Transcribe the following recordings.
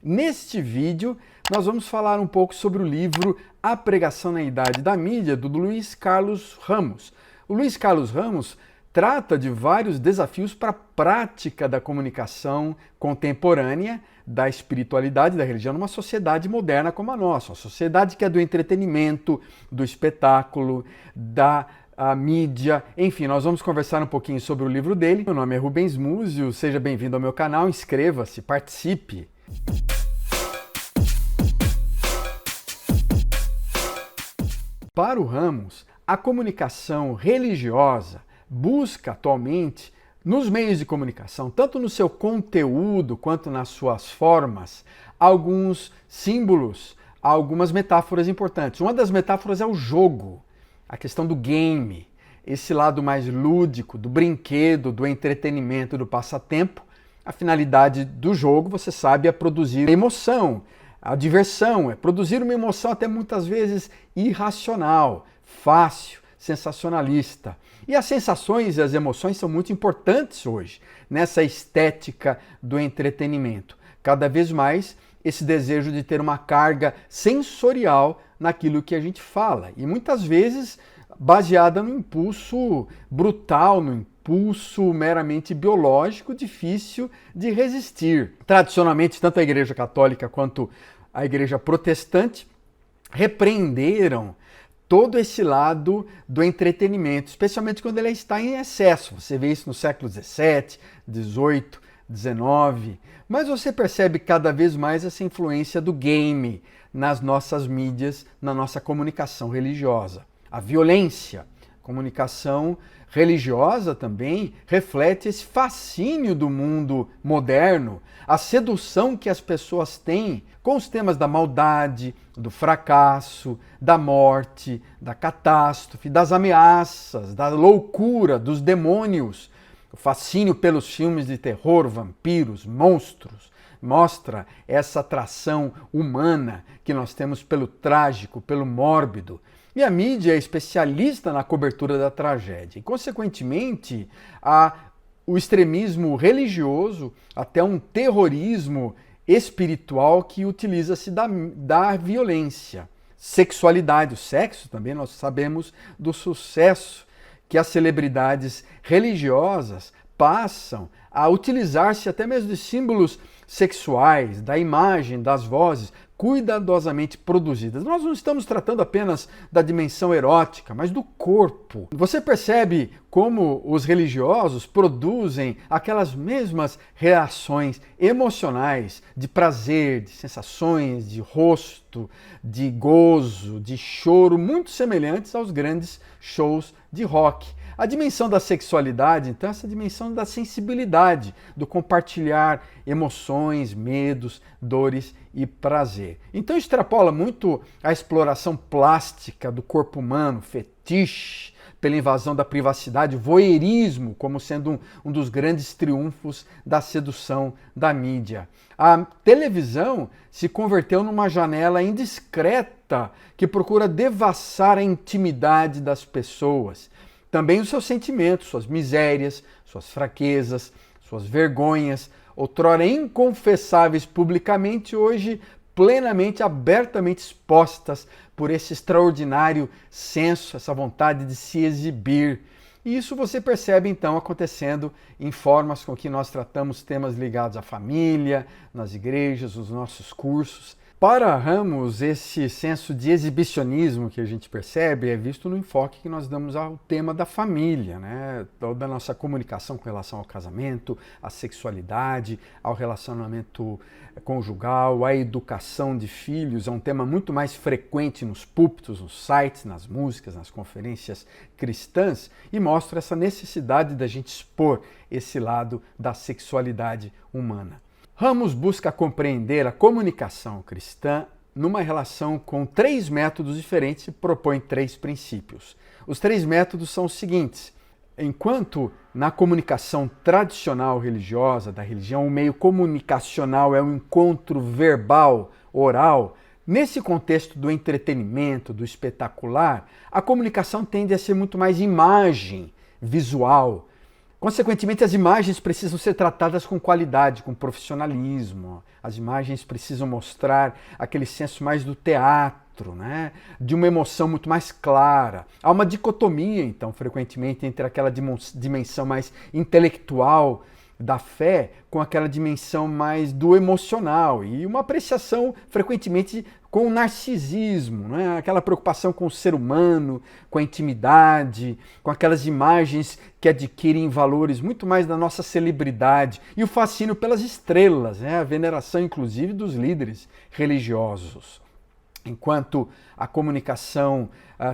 Neste vídeo, nós vamos falar um pouco sobre o livro A Pregação na Idade da Mídia, do Luiz Carlos Ramos. O Luiz Carlos Ramos trata de vários desafios para a prática da comunicação contemporânea, da espiritualidade, da religião, numa sociedade moderna como a nossa. Uma sociedade que é do entretenimento, do espetáculo, da mídia, enfim, nós vamos conversar um pouquinho sobre o livro dele. Meu nome é Rubens Múzio, seja bem-vindo ao meu canal, inscreva-se, participe. Para o Ramos, a comunicação religiosa busca atualmente, nos meios de comunicação, tanto no seu conteúdo quanto nas suas formas, alguns símbolos, algumas metáforas importantes. Uma das metáforas é o jogo, a questão do game, esse lado mais lúdico, do brinquedo, do entretenimento, do passatempo. A finalidade do jogo, você sabe, é produzir emoção. A diversão é produzir uma emoção até muitas vezes irracional, fácil, sensacionalista. E as sensações e as emoções são muito importantes hoje, nessa estética do entretenimento. Cada vez mais, esse desejo de ter uma carga sensorial naquilo que a gente fala. E muitas vezes baseada no impulso brutal, no impulso meramente biológico, difícil de resistir. Tradicionalmente, tanto a Igreja Católica quanto a Igreja Protestante repreenderam todo esse lado do entretenimento, especialmente quando ele está em excesso. Você vê isso no século XVII, XVIII, XIX, mas você percebe cada vez mais essa influência do game nas nossas mídias, na nossa comunicação religiosa. A violência, comunicação religiosa também reflete esse fascínio do mundo moderno, a sedução que as pessoas têm com os temas da maldade, do fracasso, da morte, da catástrofe, das ameaças, da loucura, dos demônios. O fascínio pelos filmes de terror, vampiros, monstros, mostra essa atração humana que nós temos pelo trágico, pelo mórbido. E a mídia é especialista na cobertura da tragédia. E, consequentemente, há o extremismo religioso, até um terrorismo espiritual que utiliza-se da violência. Sexualidade, o sexo também, nós sabemos do sucesso que as celebridades religiosas passam a utilizar-se até mesmo de símbolos sexuais, da imagem, das vozes, cuidadosamente produzidas. Nós não estamos tratando apenas da dimensão erótica, mas do corpo. Você percebe como os religiosos produzem aquelas mesmas reações emocionais de prazer, de sensações, de rosto, de gozo, de choro, muito semelhantes aos grandes shows de rock. A dimensão da sexualidade, então, essa dimensão da sensibilidade, do compartilhar emoções, medos, dores e prazer. Então extrapola muito a exploração plástica do corpo humano, fetiche, pela invasão da privacidade, voyeurismo como sendo um dos grandes triunfos da sedução da mídia. A televisão se converteu numa janela indiscreta que procura devassar a intimidade das pessoas. Também os seus sentimentos, suas misérias, suas fraquezas, suas vergonhas, outrora inconfessáveis publicamente, hoje plenamente, abertamente expostas por esse extraordinário senso, essa vontade de se exibir. E isso você percebe então acontecendo em formas com que nós tratamos temas ligados à família, nas igrejas, nos nossos cursos. Para Ramos, esse senso de exibicionismo que a gente percebe é visto no enfoque que nós damos ao tema da família, né? Toda a nossa comunicação com relação ao casamento, à sexualidade, ao relacionamento conjugal, à educação de filhos, é um tema muito mais frequente nos púlpitos, nos sites, nas músicas, nas conferências cristãs, e mostra essa necessidade da gente expor esse lado da sexualidade humana. Ramos busca compreender a comunicação cristã numa relação com 3 métodos diferentes e propõe 3 princípios. Os 3 métodos são os seguintes. Enquanto na comunicação tradicional religiosa da religião, o meio comunicacional é um encontro verbal, oral, nesse contexto do entretenimento, do espetacular, a comunicação tende a ser muito mais imagem, visual, Consequentemente, as imagens precisam ser tratadas com qualidade, com profissionalismo. As imagens precisam mostrar aquele senso mais do teatro, né? De uma emoção muito mais clara. Há uma dicotomia, então, frequentemente, entre aquela dimensão mais intelectual da fé com aquela dimensão mais do emocional e uma apreciação frequentemente com o narcisismo, né? Aquela preocupação com o ser humano, com a intimidade, com aquelas imagens que adquirem valores muito mais da nossa celebridade e o fascínio pelas estrelas, né? A veneração inclusive dos líderes religiosos. Enquanto a comunicação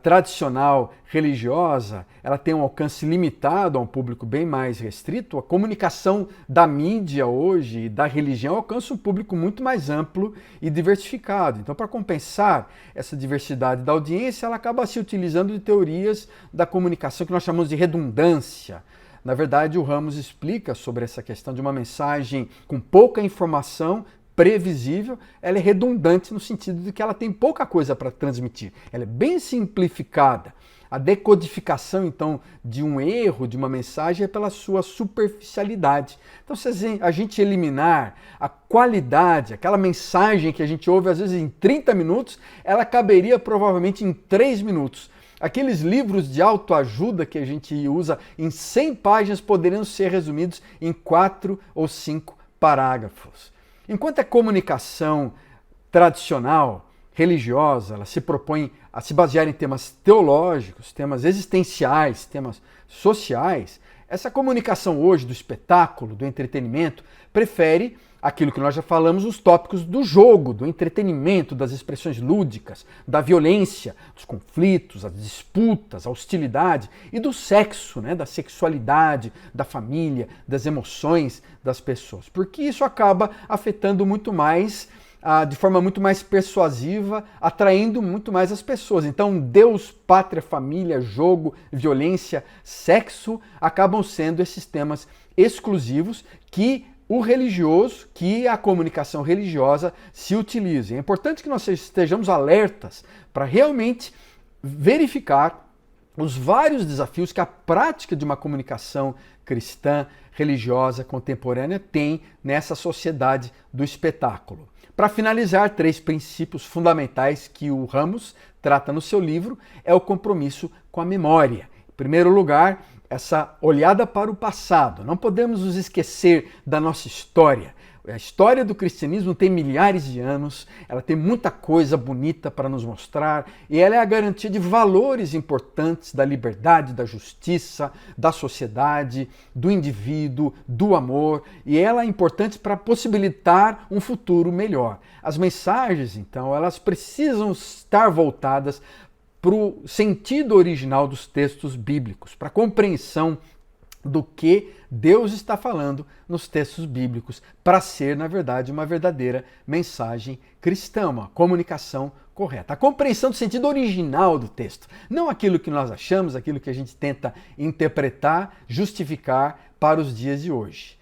tradicional religiosa ela tem um alcance limitado a um público bem mais restrito, a comunicação da mídia hoje e da religião alcança um público muito mais amplo e diversificado. Então, para compensar essa diversidade da audiência, ela acaba se utilizando de teorias da comunicação que nós chamamos de redundância. Na verdade, o Ramos explica sobre essa questão de uma mensagem com pouca informação, previsível, ela é redundante no sentido de que ela tem pouca coisa para transmitir. Ela é bem simplificada. A decodificação, então, de um erro, de uma mensagem, é pela sua superficialidade. Então, se a gente eliminar a qualidade, aquela mensagem que a gente ouve, às vezes, em 30 minutos, ela caberia provavelmente em 3 minutos. Aqueles livros de autoajuda que a gente usa em 100 páginas poderiam ser resumidos em 4 ou 5 parágrafos. Enquanto a comunicação tradicional, religiosa, ela se propõe a se basear em temas teológicos, temas existenciais, temas sociais, essa comunicação hoje do espetáculo, do entretenimento, prefere aquilo que nós já falamos, os tópicos do jogo, do entretenimento, das expressões lúdicas, da violência, dos conflitos, as disputas, a hostilidade e do sexo, né, da sexualidade, da família, das emoções das pessoas. Porque isso acaba afetando muito mais, de forma muito mais persuasiva, atraindo muito mais as pessoas. Então, Deus, pátria, família, jogo, violência, sexo, acabam sendo esses temas exclusivos que o religioso, que a comunicação religiosa se utilize. É importante que nós estejamos alertas para realmente verificar os vários desafios que a prática de uma comunicação cristã, religiosa, contemporânea tem nessa sociedade do espetáculo. Para finalizar, 3 princípios fundamentais que o Ramos trata no seu livro é o compromisso com a memória. Em primeiro lugar, essa olhada para o passado. Não podemos nos esquecer da nossa história. A história do cristianismo tem milhares de anos, ela tem muita coisa bonita para nos mostrar e ela é a garantia de valores importantes da liberdade, da justiça, da sociedade, do indivíduo, do amor, e ela é importante para possibilitar um futuro melhor. As mensagens, então, elas precisam estar voltadas para o sentido original dos textos bíblicos, para a compreensão do que Deus está falando nos textos bíblicos, para ser, na verdade, uma verdadeira mensagem cristã, uma comunicação correta. A compreensão do sentido original do texto, não aquilo que nós achamos, aquilo que a gente tenta interpretar, justificar para os dias de hoje.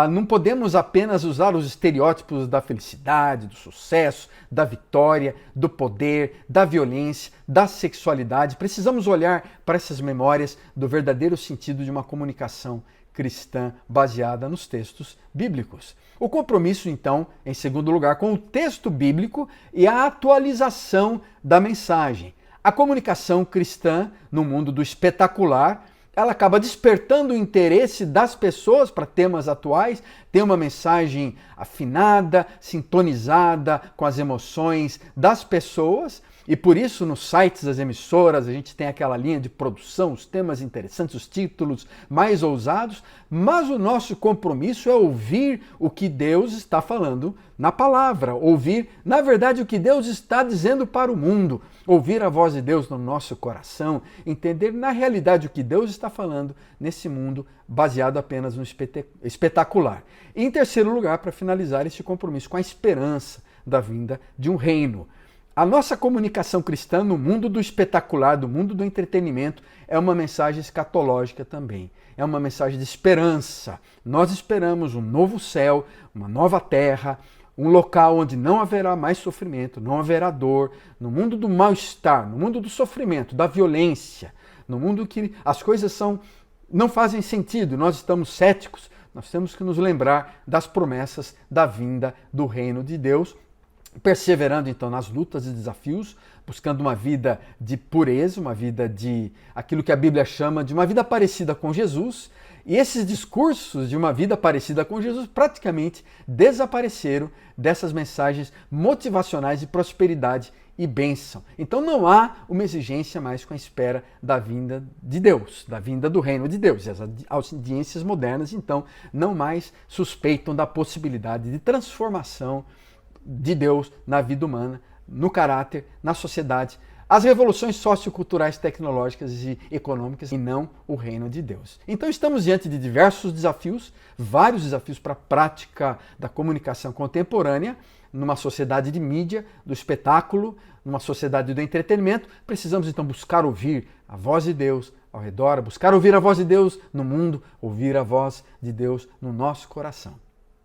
Não podemos apenas usar os estereótipos da felicidade, do sucesso, da vitória, do poder, da violência, da sexualidade. Precisamos olhar para essas memórias do verdadeiro sentido de uma comunicação cristã baseada nos textos bíblicos. O compromisso, então, em segundo lugar, com o texto bíblico e a atualização da mensagem. A comunicação cristã no mundo do espetacular, ela acaba despertando o interesse das pessoas para temas atuais, tem uma mensagem afinada, sintonizada com as emoções das pessoas, e por isso nos sites das emissoras a gente tem aquela linha de produção, os temas interessantes, os títulos mais ousados, mas o nosso compromisso é ouvir o que Deus está falando na palavra, ouvir, na verdade, o que Deus está dizendo para o mundo, ouvir a voz de Deus no nosso coração, entender na realidade o que Deus está falando nesse mundo baseado apenas no espetacular. E em terceiro lugar, para finalizar esse compromisso com a esperança da vinda de um reino. A nossa comunicação cristã no mundo do espetacular, do mundo do entretenimento, é uma mensagem escatológica também. É uma mensagem de esperança. Nós esperamos um novo céu, uma nova terra, um local onde não haverá mais sofrimento, não haverá dor, no mundo do mal-estar, no mundo do sofrimento, da violência, no mundo que as coisas são não fazem sentido, nós estamos céticos, nós temos que nos lembrar das promessas da vinda do reino de Deus, perseverando então nas lutas e desafios, buscando uma vida de pureza, uma vida de aquilo que a Bíblia chama de uma vida parecida com Jesus. E esses discursos de uma vida parecida com Jesus praticamente desapareceram dessas mensagens motivacionais de prosperidade e bênção. Então não há uma exigência mais com a espera da vinda de Deus, da vinda do reino de Deus. E as audiências modernas, então, não mais suspeitam da possibilidade de transformação de Deus na vida humana, no caráter, na sociedade, as revoluções socioculturais, tecnológicas e econômicas e não o reino de Deus. Então estamos diante de diversos desafios, vários desafios para a prática da comunicação contemporânea, numa sociedade de mídia, do espetáculo, numa sociedade do entretenimento. Precisamos então buscar ouvir a voz de Deus ao redor, buscar ouvir a voz de Deus no mundo, ouvir a voz de Deus no nosso coração.